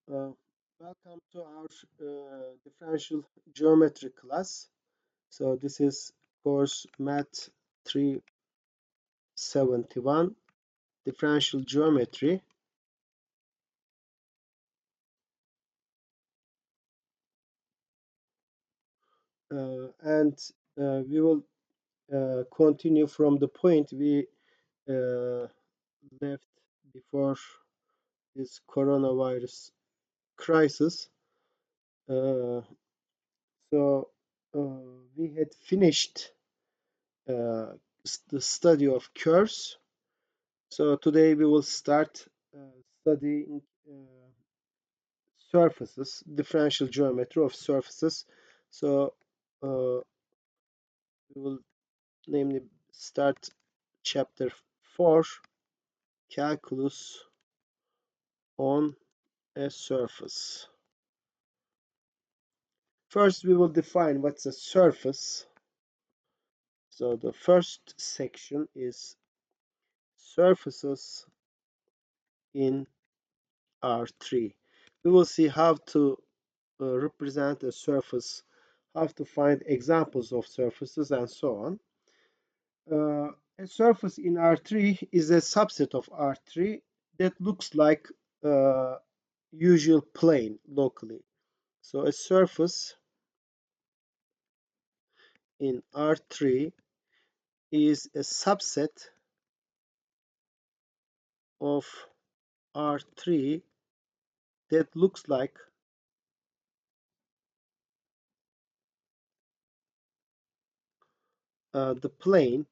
Uh, Welcome to our differential geometry class. So this is course Math 371 differential geometry, and we will continue from the point we uh, left before this coronavirus crisis. Uh, so we had finished uh, the study of curves. So today we will start studying surfaces, differential geometry of surfaces. So uh, we will namely start chapter 4, calculus on a surface. First, we will define what's a surface. So the first section is surfaces in R3. We will see how to represent a surface, how to find examples of surfaces, and so on. A surface in R3 is a subset of R3 that looks like a usual plane locally. So a surface in R3 is a subset of R3 that looks like the plane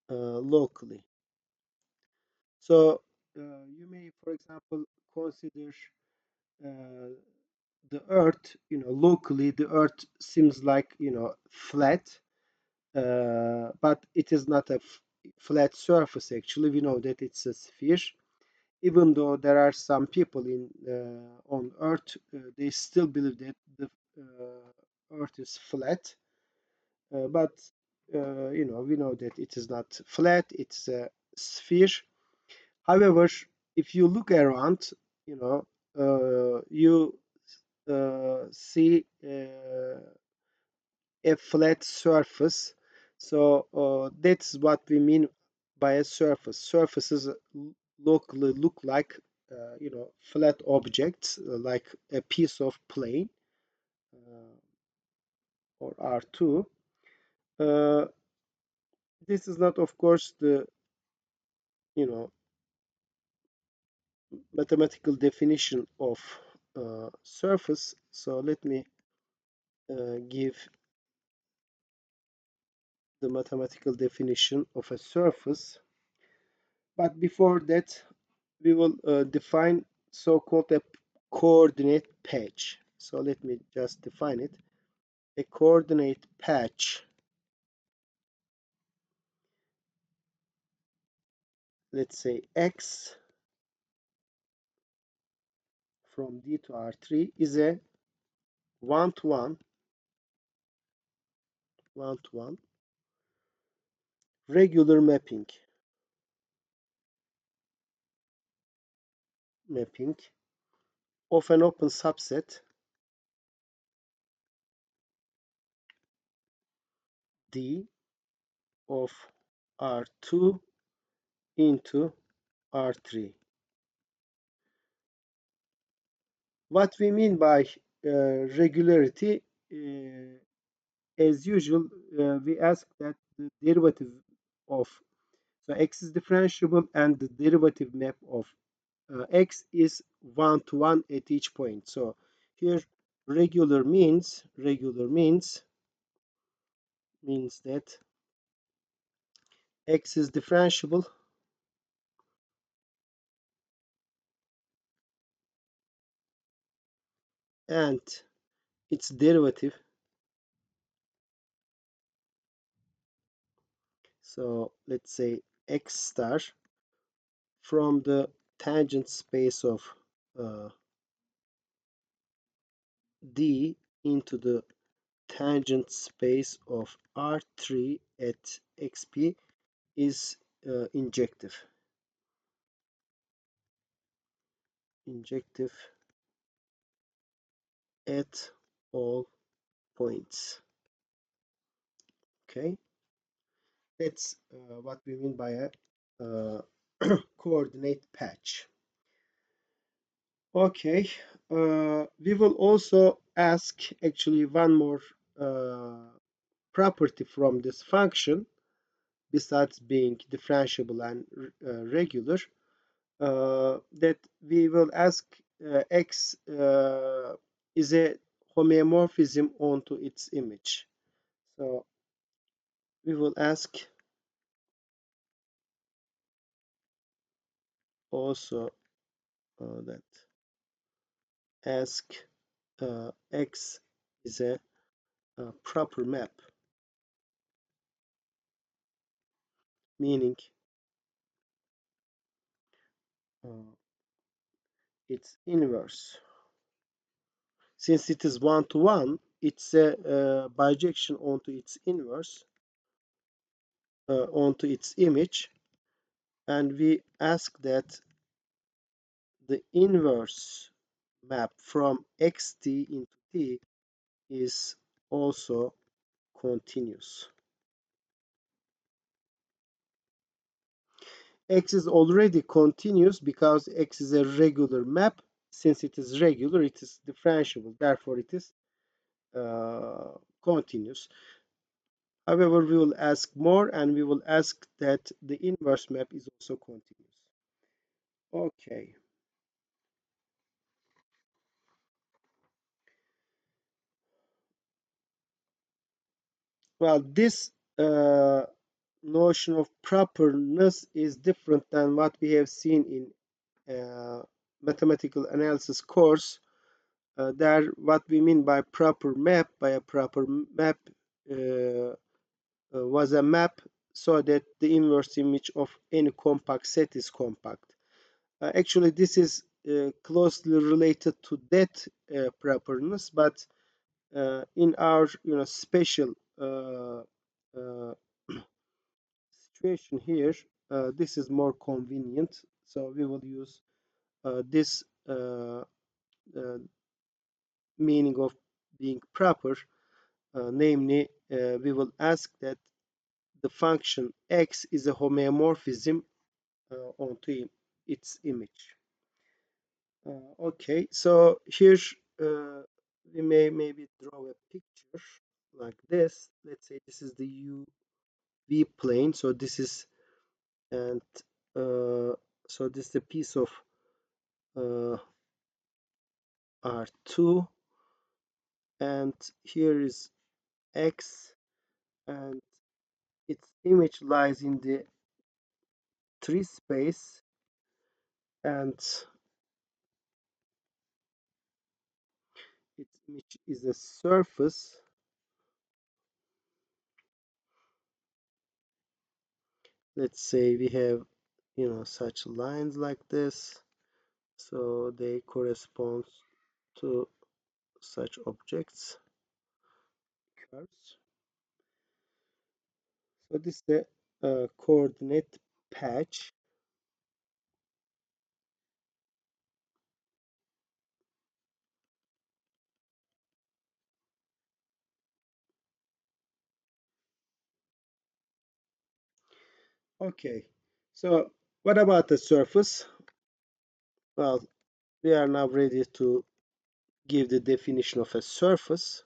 locally. So you may, for example, consider uh, the Earth. Locally, the Earth seems like flat, but it is not a flat surface. Actually, we know that it's a sphere. Even though there are some people in on Earth, they still believe that the Earth is flat. But we know that it is not flat; it's a sphere. However, if you look around, you see a flat surface. So that's what we mean by a surface. Surfaces locally look like flat objects, like a piece of plane or R2. Uh, this is not, of course, the you know mathematical definition of surface. So let me give the mathematical definition of a surface. But before that, we will define so-called a coordinate patch. So let me just define it. A coordinate patch, let's say x from D to R3 is a one-to-one, one-to-one regular mapping of an open subset D of R2 into R3. What we mean by regularity, as usual, we ask that the derivative of, so x is differentiable and the derivative map of x is one-to-one at each point. So here regular means that x is differentiable and its derivative, so let's say x star from the tangent space of uh, D into the tangent space of R3 at xp is injective. injective at all points. Okay, that's what we mean by a uh, coordinate patch. Okay, we will also ask actually one more property from this function besides being differentiable and regular, that we will ask x is a homeomorphism onto its image. So we will ask also that ask x is a proper map, meaning uh, its inverse. Since it is one-to-one, it's a bijection onto its inverse, onto its image, and we ask that the inverse map from xt into t is also continuous. X is already continuous because X is a regular map. Since it is regular, it is differentiable. Therefore, it is continuous. However, we will ask more, and we will ask that the inverse map is also continuous. Okay. Well, this notion of properness is different than what we have seen in mathematical analysis course. There, what we mean by proper map, was a map so that the inverse image of any compact set is compact. Actually, this is closely related to that properness, but in our special uh, situation here, this is more convenient. So we will use this meaning of being proper, namely, we will ask that the function x is a homeomorphism onto its image. Okay, so here we may maybe draw a picture like this. Let's say this is the UV plane. So this is and so this is a piece of uh, R2, and here is X, and its image lies in the 3 space, and its image is a surface. Let's say we have such lines like this, so they correspond to such objects, curves. So this is the coordinate patch. Okay, so what about the surface? Well, we are now ready to give the definition of a surface.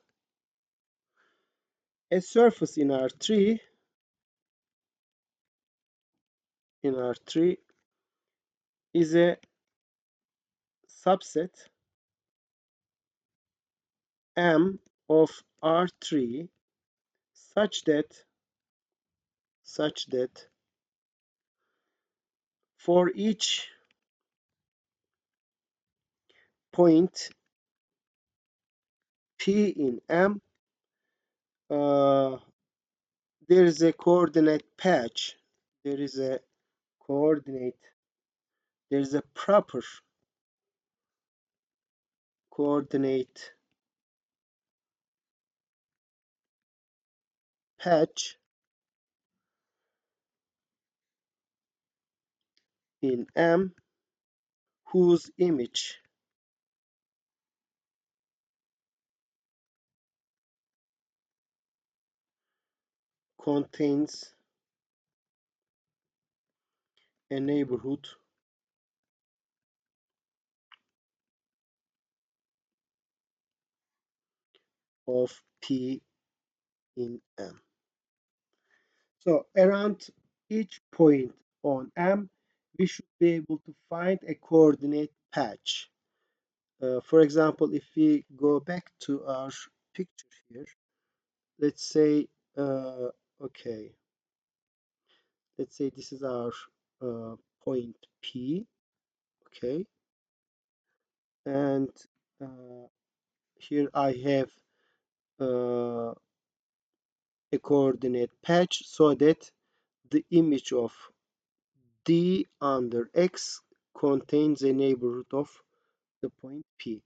A surface in R3 is a subset M of R3 such that for each point P in M, uh, there is a coordinate patch. There is a coordinate. There is a proper coordinate patch in M whose image contains a neighborhood of P in M. So around each point on M, we should be able to find a coordinate patch. For example, if we go back to our picture here, let's say, okay, let's say this is our point P, okay, and uh, here I have uh, a coordinate patch so that the image of D under X contains a neighborhood of the point P.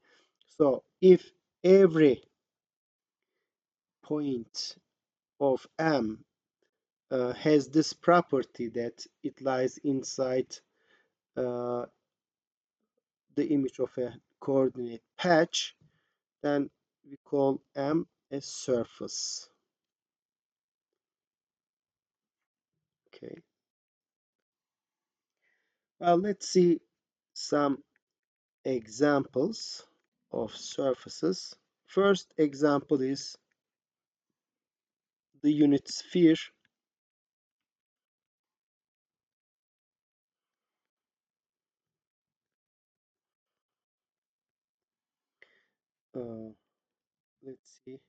So if every point of M has this property that it lies inside uh, the image of a coordinate patch, then we call M a surface. Okay. Well, let's see some examples of surfaces. First example is the unit sphere. Uh, let's see.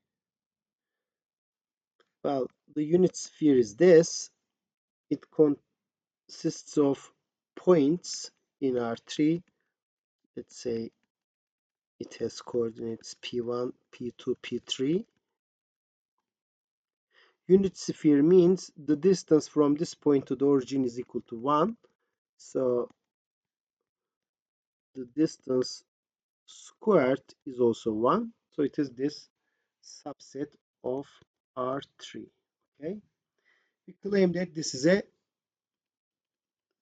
Well, the unit sphere is this. It consists of points in R3. Let's say it has coordinates P1, P2, P3. Unit sphere means the distance from this point to the origin is equal to 1. So the distance squared is also 1. So it is this subset of R3. Okay. We claim that this is a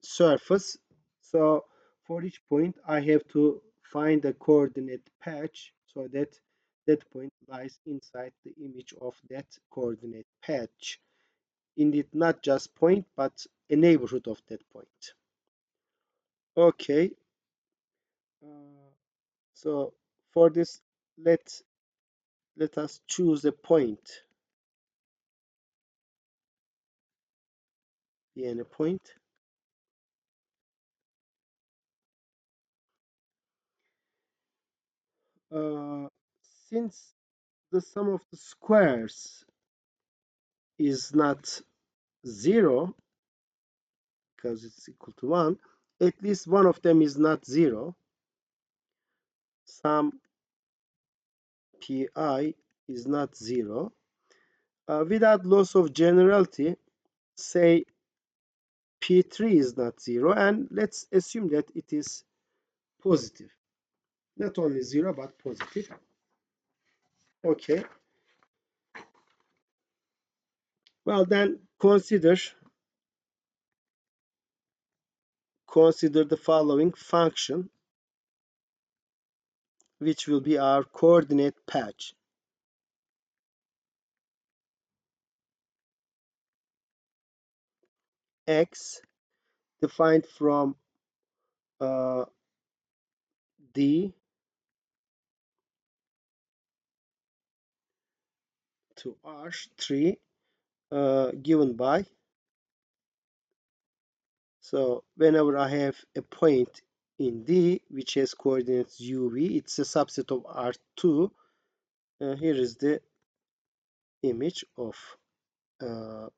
surface. So for each point, I have to find a coordinate patch so that that point lies inside the image of that coordinate patch. Indeed, not just point, but a neighborhood of that point. Okay. Uh, so for this, let let us choose a point, and a point. Uh, since the sum of the squares is not 0, because it's equal to 1, at least one of them is not 0. Sum pi is not 0. Without loss of generality, say p3 is not 0, and let's assume that it is positive. Not only 0, but positive. Okay. Well, then consider the following function, which will be our coordinate patch. X defined from uh, D to R3 given by, so whenever I have a point in D which has coordinates UV, it's a subset of R2. Here is the image of the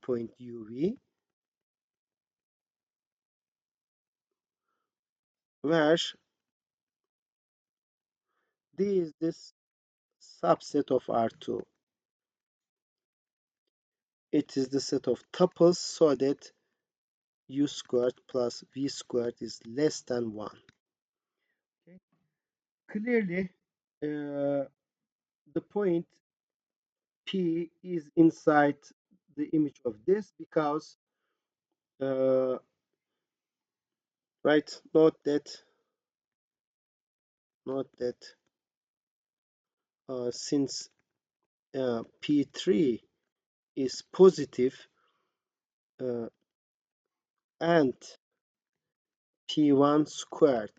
point UV, where D is this subset of R2. It is the set of tuples so that U squared plus V squared is less than 1. Okay. Clearly, the point P is inside the image of this because, right, note that note that since P3 is positive uh, and P1 squared,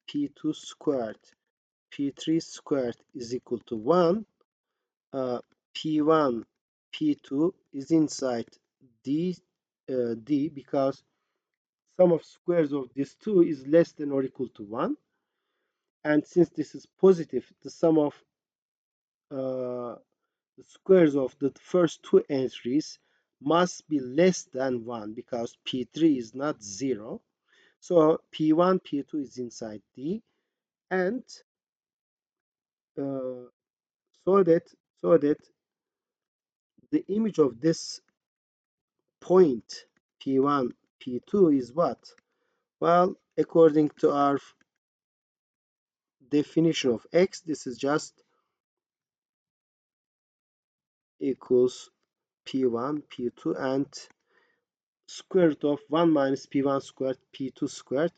P2 squared, P3 squared is equal to 1, uh, P1, P2 is inside D because sum of squares of these two is less than or equal to 1. And since this is positive, the sum of uh, the squares of the first two entries must be less than 1 because P3 is not 0. So P1, P2 is inside D, and uh, so that so that the image of this point P1, P2 is what? Well, according to our definition of X, this is just equals P1, P2, and square root of 1 minus P1 squared, P2 squared.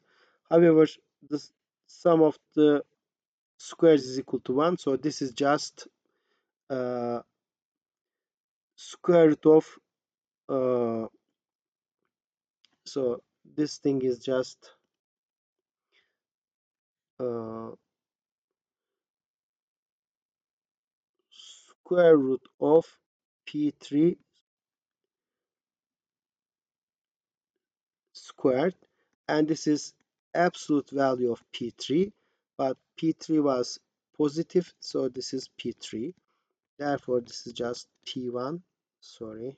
However, the sum of the squares is equal to 1, so this is just uh, square root of so this thing is just uh, square root of P3 squared, and this is absolute value of P3, but P3 was positive, so this is P3. Therefore, this is just P1, sorry,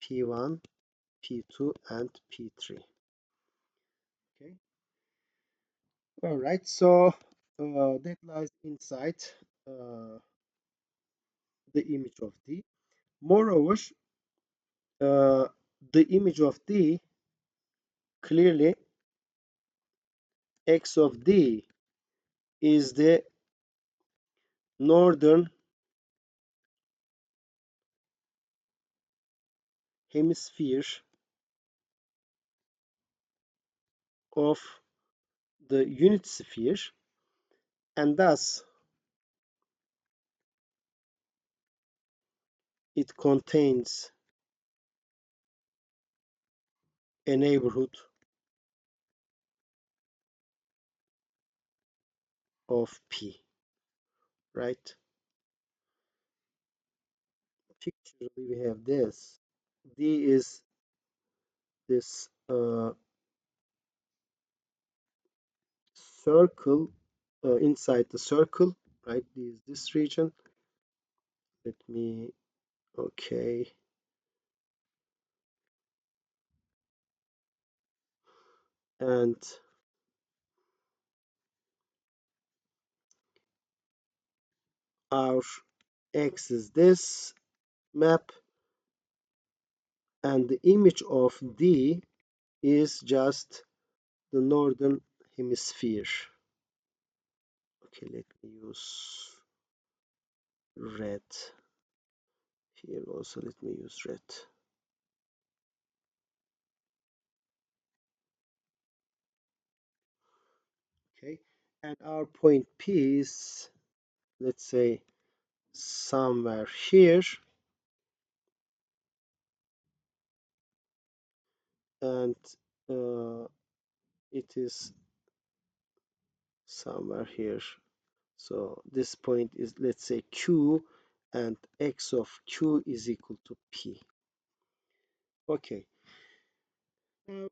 P1, P2, and P3. Okay. All right. So that lies inside uh, the image of D. Moreover, uh, the image of D clearly X of D is the northern hemisphere of the unit sphere, and thus it contains a neighborhood of P, right? Picture we have this. D is this circle inside the circle, right? D is this region. Let me, okay. And our X is this map, and the image of D is just the northern hemisphere. Okay, let me use red. Here also let me use red. Okay, and our point P is, let's say, somewhere here, and uh, it is somewhere here. So this point is, let's say, Q, and X of Q is equal to P. Okay. Now,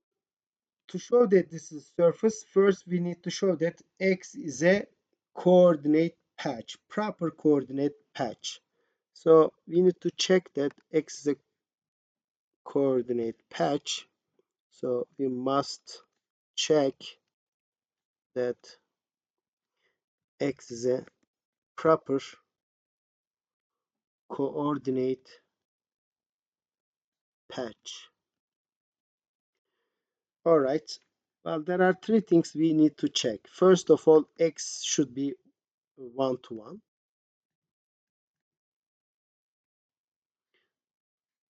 to show that this is surface, first we need to show that X is a coordinate patch, proper coordinate patch. So we need to check that X is a coordinate patch. So we must check that X is a proper coordinate patch. All right. Well, there are three things we need to check. First of all, X should be 1 to 1.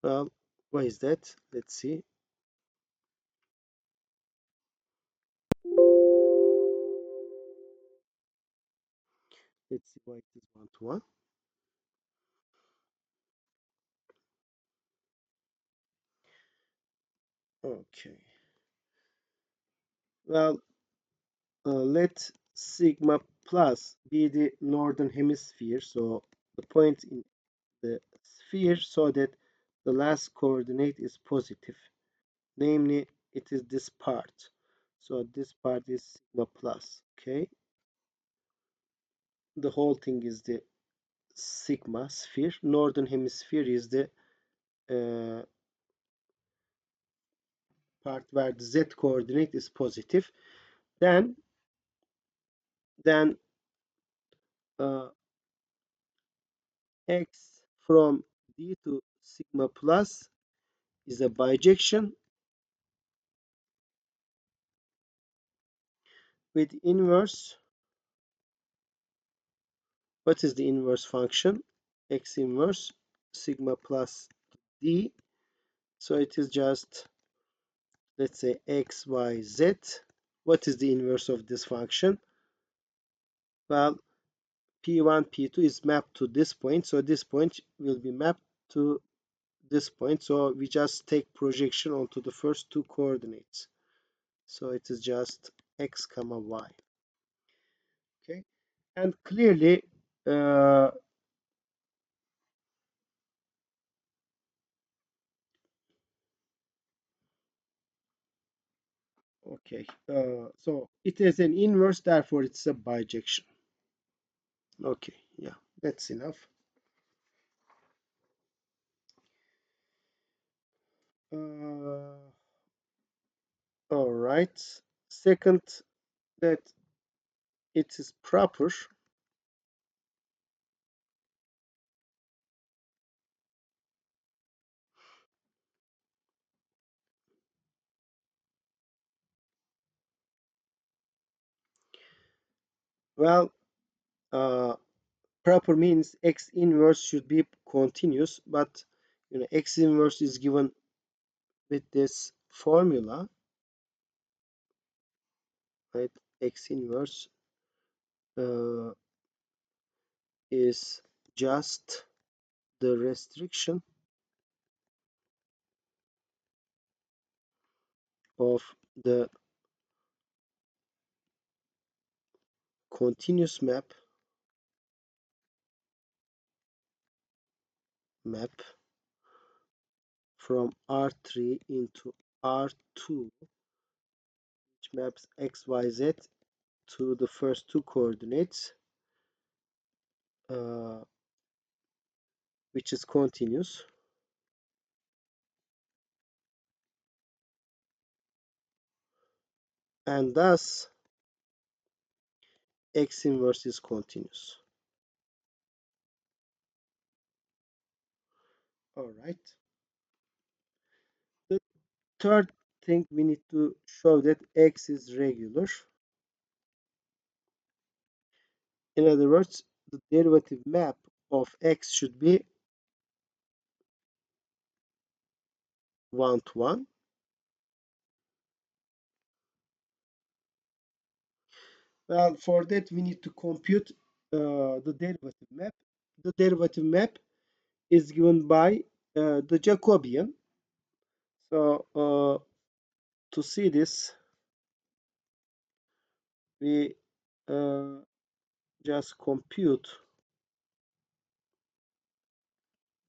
Well, why is that? Let's see. Let's see why it is 1 to 1. Okay. Well, let sigma plus be the northern hemisphere. So the point in the sphere so that the last coordinate is positive. Namely, it is this part. So this part is sigma plus. Okay. The whole thing is the sigma sphere. Northern hemisphere is the uh, part where the z coordinate is positive. Then uh, x from d to sigma plus is a bijection with inverse. What is the inverse function? X inverse sigma plus d. So it is just, let's say, x, y, z. What is the inverse of this function? Well, p1, p2 is mapped to this point. So this point will be mapped to this point. So we just take projection onto the first two coordinates. So it is just x comma y. Okay. And clearly, uh, okay, so it is an inverse, therefore it's a bijection. Okay, yeah, that's enough. Uh, all right. Second, that it is proper. Well, uh, proper means x inverse should be continuous, but x inverse is given with this formula, right? X inverse uh, is just the restriction of the continuous map from R3 into R2, which maps x, y, z to the first two coordinates, uh, which is continuous, and thus x inverse is continuous. All right. The third thing we need to show that x is regular. In other words, the derivative map of x should be 1 to 1. Well, for that we need to compute the derivative map. The derivative map is given by the Jacobian. So to see this, we uh, just compute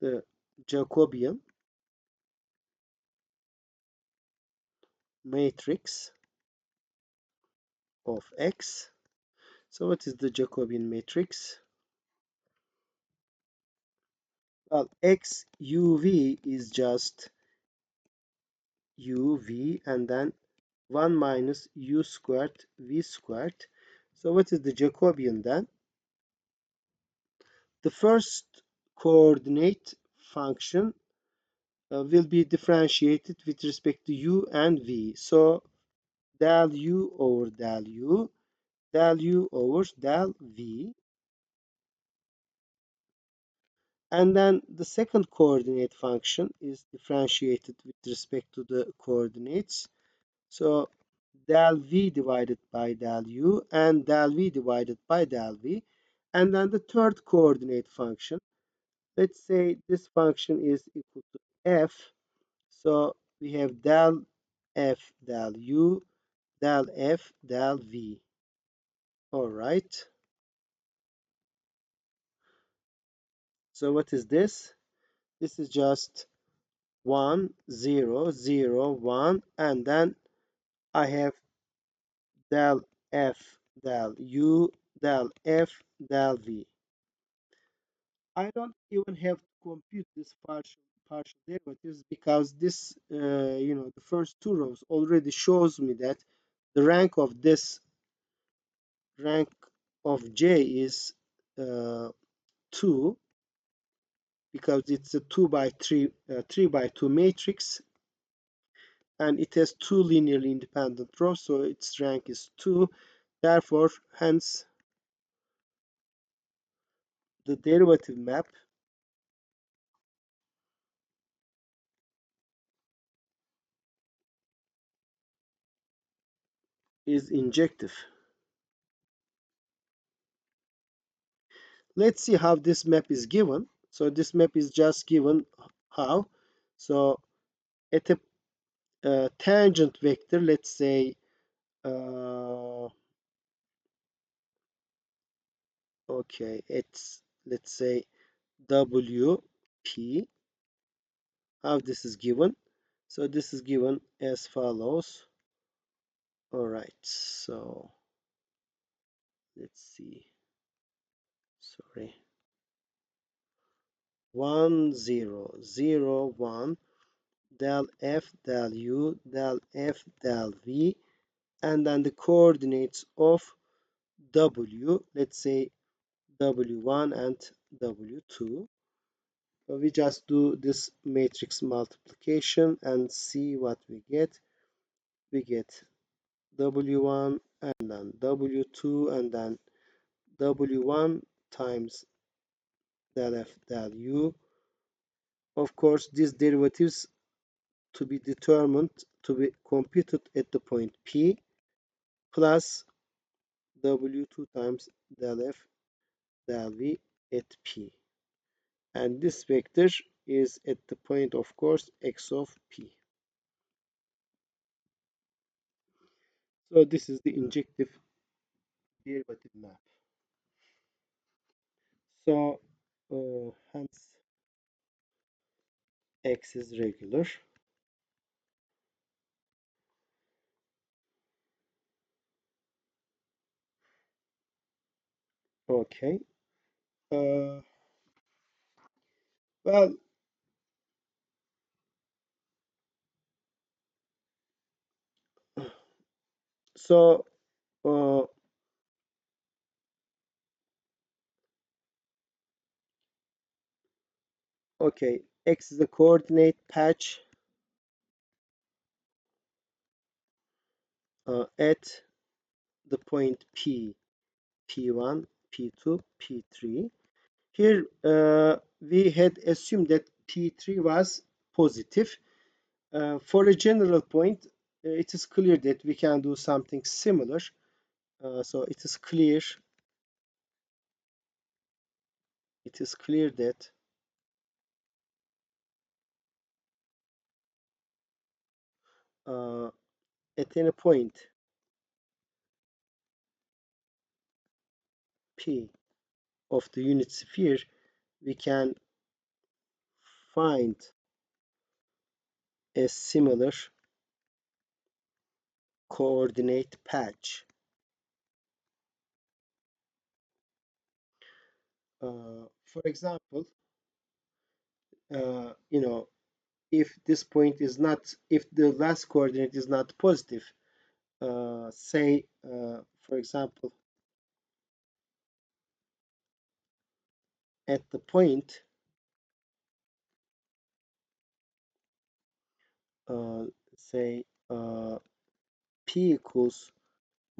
the Jacobian matrix of x. So what is the Jacobian matrix? Well, x uv is just uv and then 1 minus u squared v squared. So what is the Jacobian then? The first coordinate function will be differentiated with respect to u and v. So del u over del u, del u over del v. And then the second coordinate function is differentiated with respect to the coordinates. So del v divided by del u and del v divided by del v. And then the third coordinate function, let's say this function is equal to f. So we have del f del u del f del v. All right. So what is this? This is just 1, 0, 0, 1, and then I have del f del u del f del v. I don't even have to compute this partial derivatives because this, the first two rows already shows me that the rank of J is 2 because it's a 2 by 3, 3 by 2 matrix, and it has two linearly independent rows, so its rank is 2. Therefore, hence, the derivative map is injective. Let's see how this map is given. So this map is just given how. So at a tangent vector, let's say, okay, let's say WP, how this is given. So this is given as follows. All right, so let's see. Sorry. 1 0 0 1 del f del u del f del v, and then the coordinates of w, let's say w1 and w2. So we just do this matrix multiplication and see what we get. We get w1 and then w2 and then w1 times del f del u. Of course, these derivatives to be determined, to be computed at the point P, plus W2 times del F del V at P. And this vector is at the point, of course, X of P. So this is the injective derivative map. So hence X is regular. Okay. Well, so uh, okay, X is the coordinate patch at the point P, P1, P2, P3. Here we had assumed that P3 was positive. For a general point, it is clear that we can do something similar. So it is clear that at any point P of the unit sphere, we can find a similar coordinate patch. For example, if this point is not, if the last coordinate is not positive, say, for example, at the point say p equals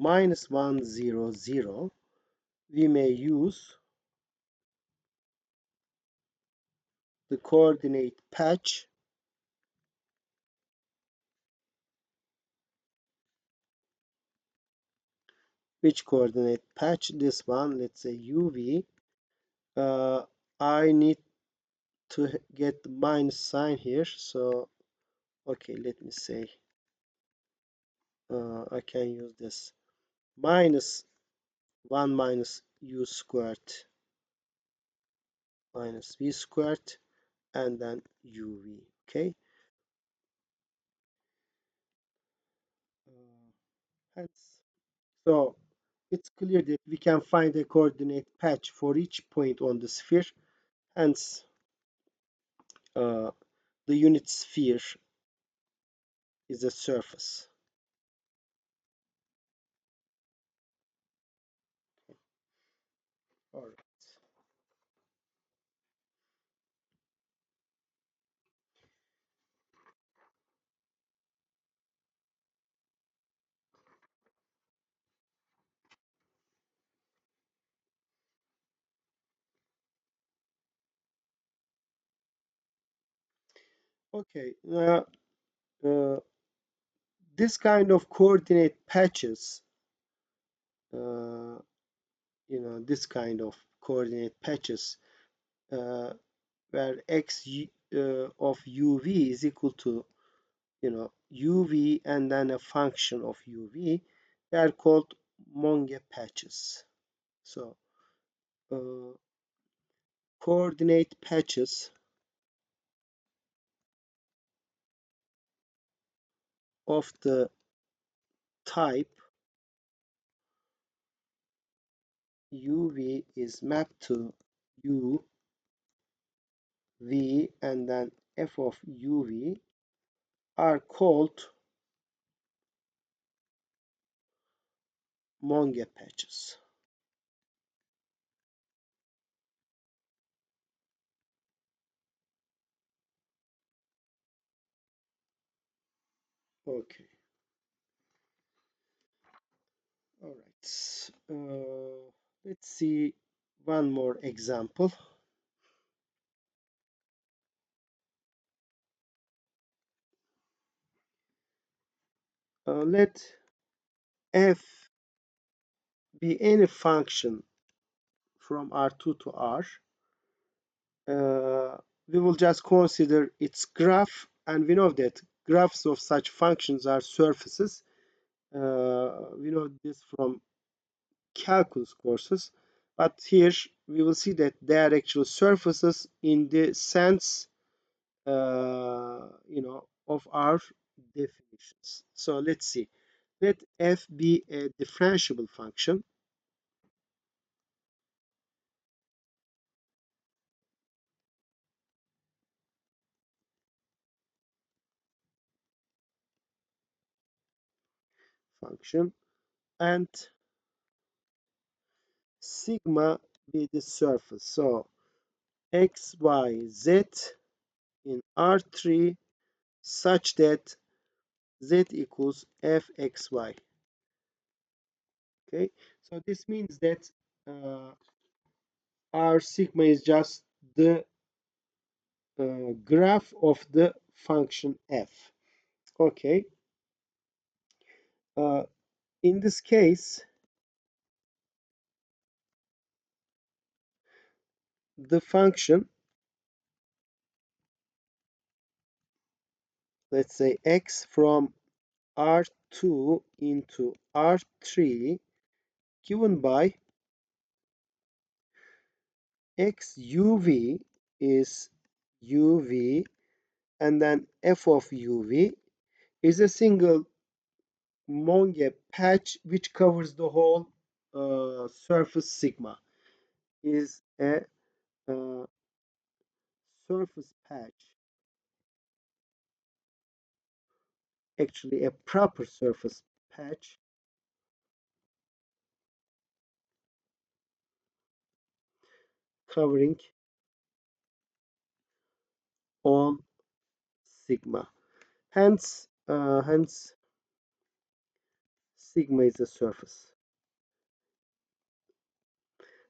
-1 0 0, we may use the coordinate patch Which coordinate patch? This one, let's say UV. I need to get the minus sign here, so okay, let me say I can use this minus 1 minus u squared minus v squared and then uv. Okay, hence so it's clear that we can find a coordinate patch for each point on the sphere. Hence uh, the unit sphere is a surface. All right. Okay. Uh, this kind of coordinate patches, uh, this kind of coordinate patches, where of uv is equal to uv and then a function of uv, they are called Monge patches. So coordinate patches of the type uv is mapped to u v and then f of uv are called Monge patches. Okay, all right. Let's see one more example. Let f be any function from R2 to R. We will just consider its graph, and we know that graphs of such functions are surfaces. We know this from calculus courses, but here we will see that they are actual surfaces in the sense, of our definitions. So let's see. Let f be a differentiable function. And sigma be the surface. So x, y, z in R3 such that z equals fxy. Okay, so this means that uh, our sigma is just the graph of the function f. Okay, uh, in this case, the function, let's say x from R2 into R3 given by x uv is uv and then f of uv is a single Monge patch which covers the whole surface sigma, is a uh, surface patch, actually a proper surface patch covering all sigma. Hence sigma is a surface.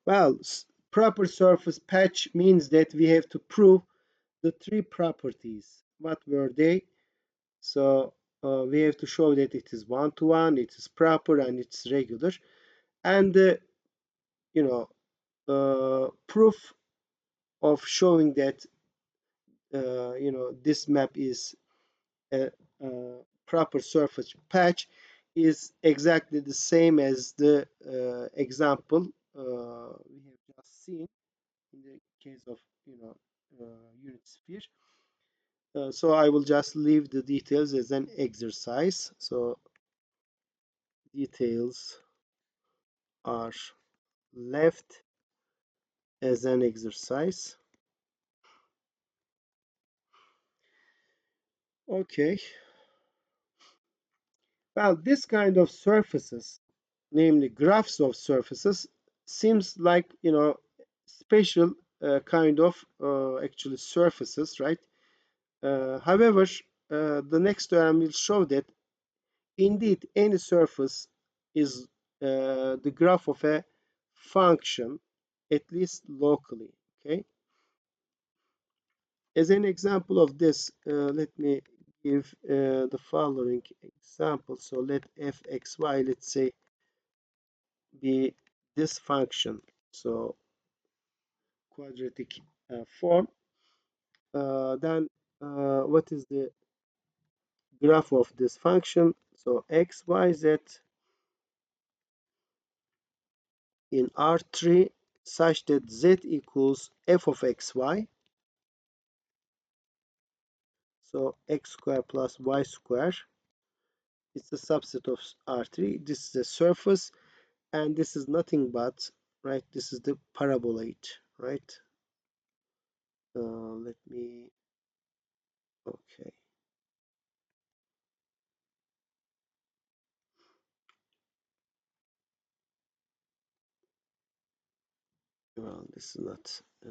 Well, proper surface patch means that we have to prove the three properties. What were they? So we have to show that it is one-to-one, it is proper, and it's regular. And the you know proof of showing that this map is a proper surface patch is exactly the same as the example we have just seen in the case of unit sphere. So I will just leave the details as an exercise. So details are left as an exercise. Okay. Well, this kind of surfaces, namely graphs of surfaces, seems like special kind of actually surfaces, right? However, the next theorem will show that indeed any surface is the graph of a function, at least locally. Okay. As an example of this, let me give the following example. So let fxy, let's say, be this function. So quadratic form. Then what is the graph of this function? So x, y, z in R3 such that z equals f of xy. So x square plus y square. It's a subset of R3. This is a surface, and this is nothing but, right, this is the parabolate, right? Let me, okay. Well, this is not a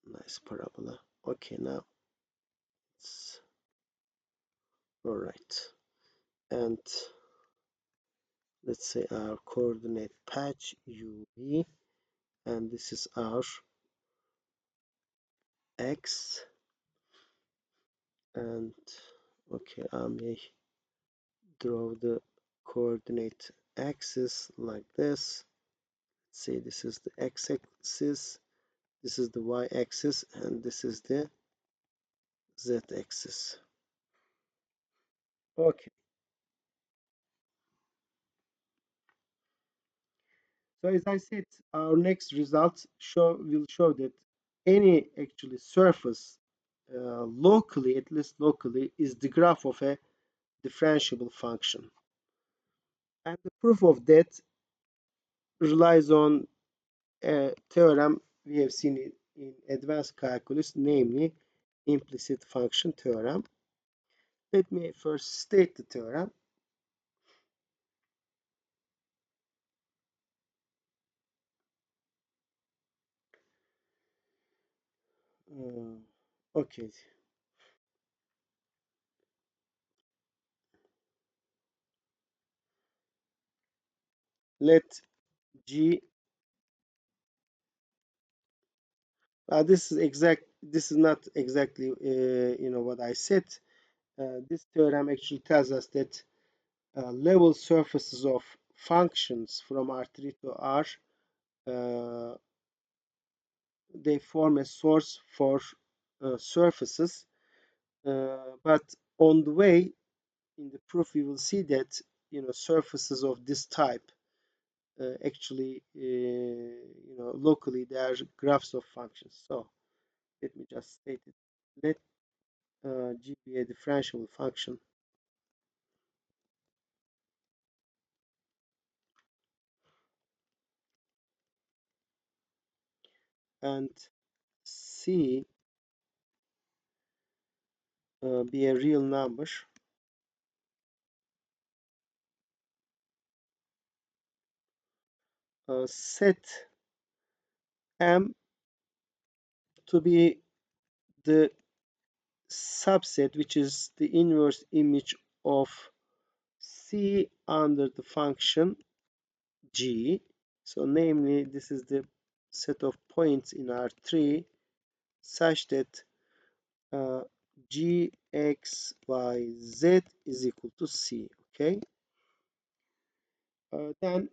nice parabola. Okay, now it's all right. And let's say our coordinate patch UV, and this is our X. And okay, I may draw the coordinate axis like this. Let's say this is the x-axis, this is the y-axis, and this is the z-axis. Okay. So as I said, our next results will show that any actually surface locally, at least locally, is the graph of a differentiable function. And the proof of that relies on a theorem we have seen it in advanced calculus, namely implicit function theorem. Let me first state the theorem. Okay, let G. This is not exactly what I said. This theorem actually tells us that level surfaces of functions from R3 to R, uh, they form a source for surfaces. But on the way, in the proof, we will see that surfaces of this type actually locally they are graphs of functions. So let me just state it. Let G be a differentiable function, and C be a real number. Set M to be the subset, which is the inverse image of C under the function G. So namely, this is the set of points in R3 such that G, X, Y, Z is equal to C. Okay. Then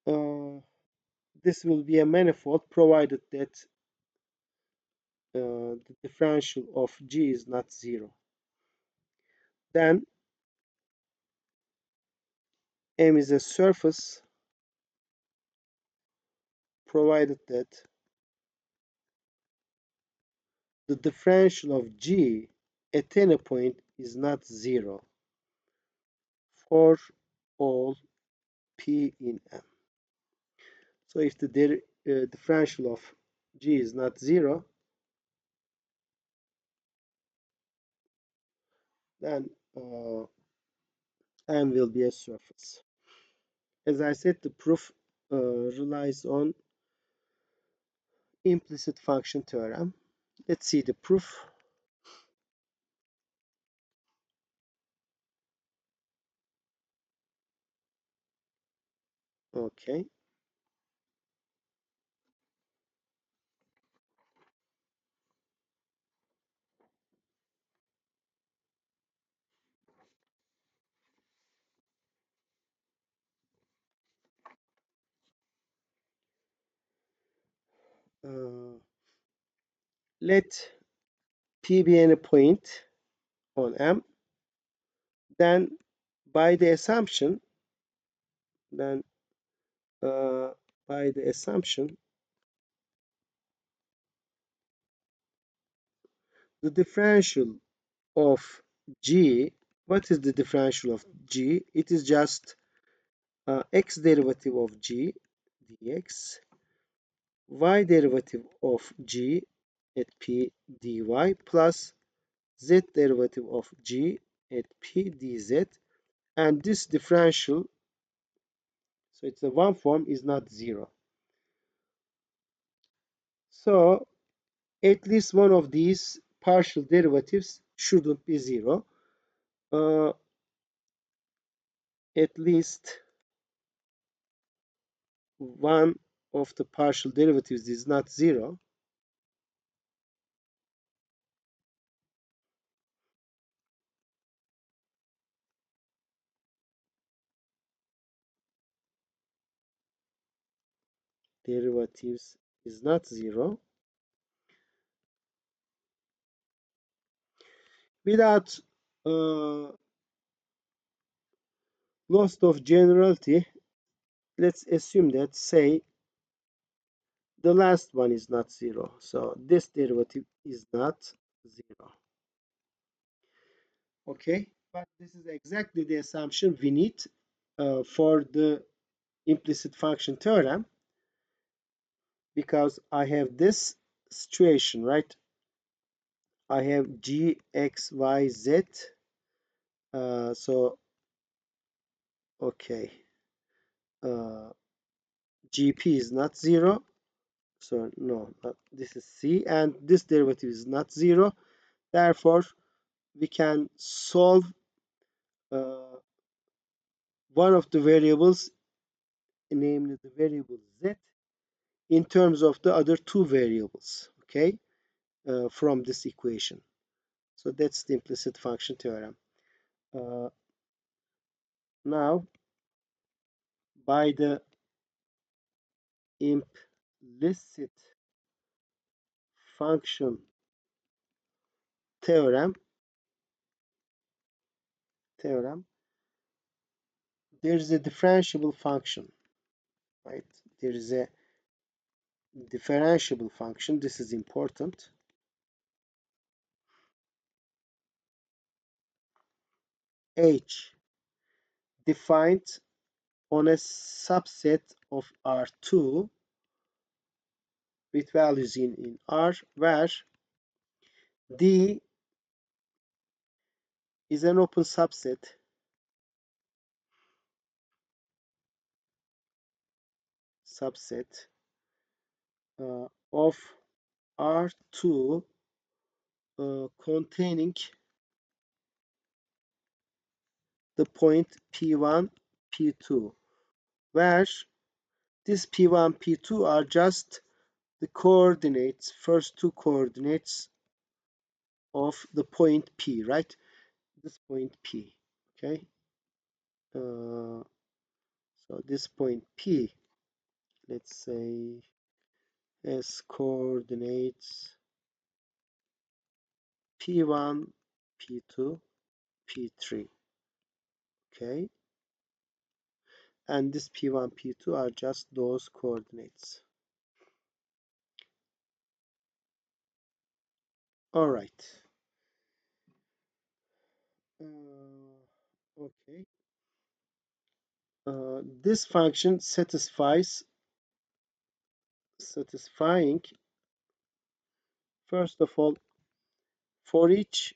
this will be a manifold provided that the differential of G is not zero. Then M is a surface provided that the differential of G at any point is not zero for all P in M. So if the differential of G is not zero, then M will be a surface. As I said, the proof relies on implicit function theorem. Let's see the proof. Okay. Let P be any point on M. Then by the assumption, then by the assumption, the differential of G, what is the differential of G? It is just x derivative of G dx, y derivative of G at P dy plus z derivative of G at P dz, and this differential, so it's a one form, is not zero. So at least one of these partial derivatives shouldn't be zero. At least one of the partial derivatives is not zero. Derivatives is not zero. Without loss of generality, let's assume that, say, the last one is not zero. So this derivative is not zero. Okay, but this is exactly the assumption we need for the implicit function theorem, because I have this situation, right? I have g, x, y, z. So, okay. Gp is not zero. So, no, this is c. And this derivative is not zero. Therefore, we can solve one of the variables, namely the variable z, in terms of the other two variables, okay, from this equation. So that's the implicit function theorem. Now, by the implicit function theorem, there is a differentiable function, right? There is a differentiable function. This is important. H defined on a subset of R2 with values in R, where D is an open subset of R2 containing the point P1, P2, where this P1, P2 are just the coordinates, first two coordinates of the point P, right? This point P, okay? So this point P let's say as coordinates P1, P2, P3. Okay, and this P1, P2 are just those coordinates. All right. Okay. This function satisfying, first of all, for each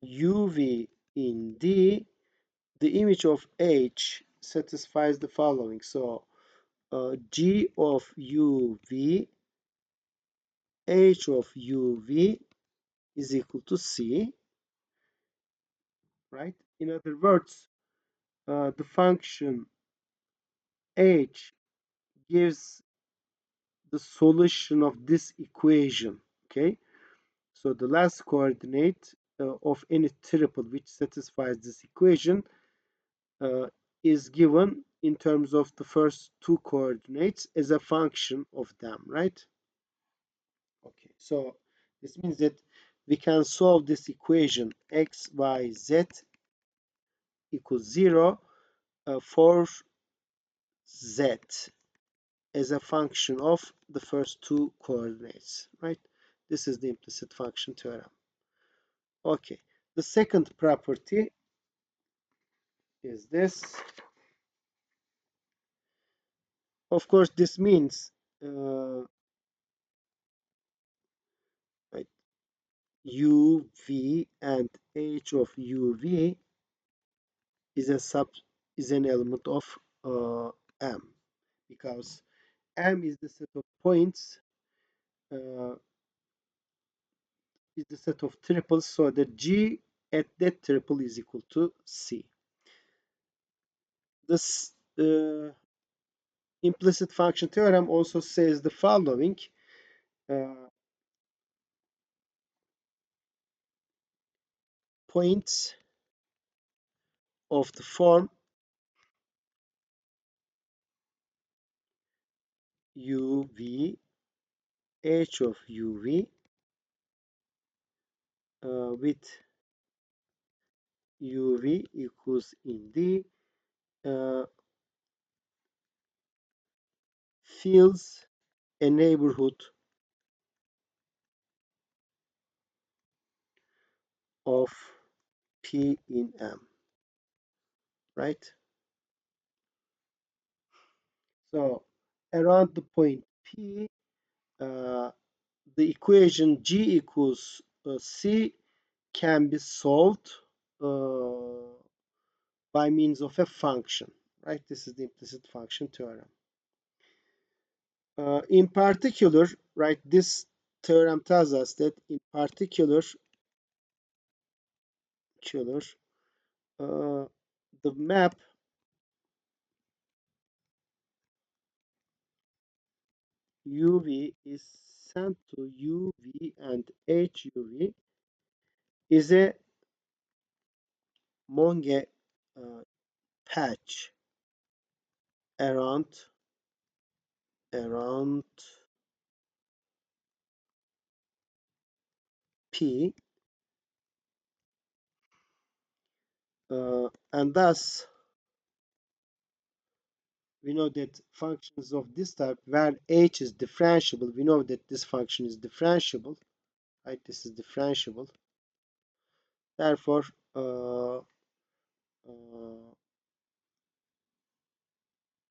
uv in D, the image of H satisfies the following. So G of uv, H of uv is equal to C, right? In other words, the function H gives the solution of this equation, okay? So the last coordinate of any triple which satisfies this equation uh, is given in terms of the first two coordinates as a function of them, right? Okay, so this means that we can solve this equation x, y, z equals 0 for z as a function of the first two coordinates, right? This is the implicit function theorem. Okay, the second property is this. Of course, this means right, uv and h of uv is an element of M, because M is the set of points, uh, is the set of triples, so that G at that triple is equal to C. This implicit function theorem also says the following. Points of the form uv, h of uv with uv equals in D fills a neighborhood of P in M, right? So around the point P, uh, the equation G equals C can be solved by means of a function, right? This is the implicit function theorem. In particular, right, this theorem tells us that in particular, uh, the map UV is sent to UV and HUV is a Monge patch around P, and thus we know that functions of this type where H is differentiable, we know that this function is differentiable, right? This is differentiable. Therefore,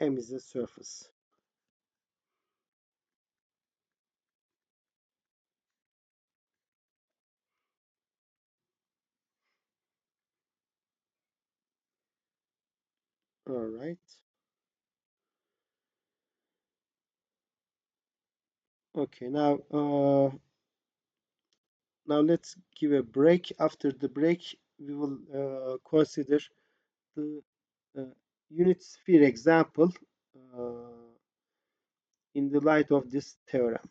M is a surface. All right. Okay. Now let's give a break. After the break, we will consider the uh, unit sphere example in the light of this theorem.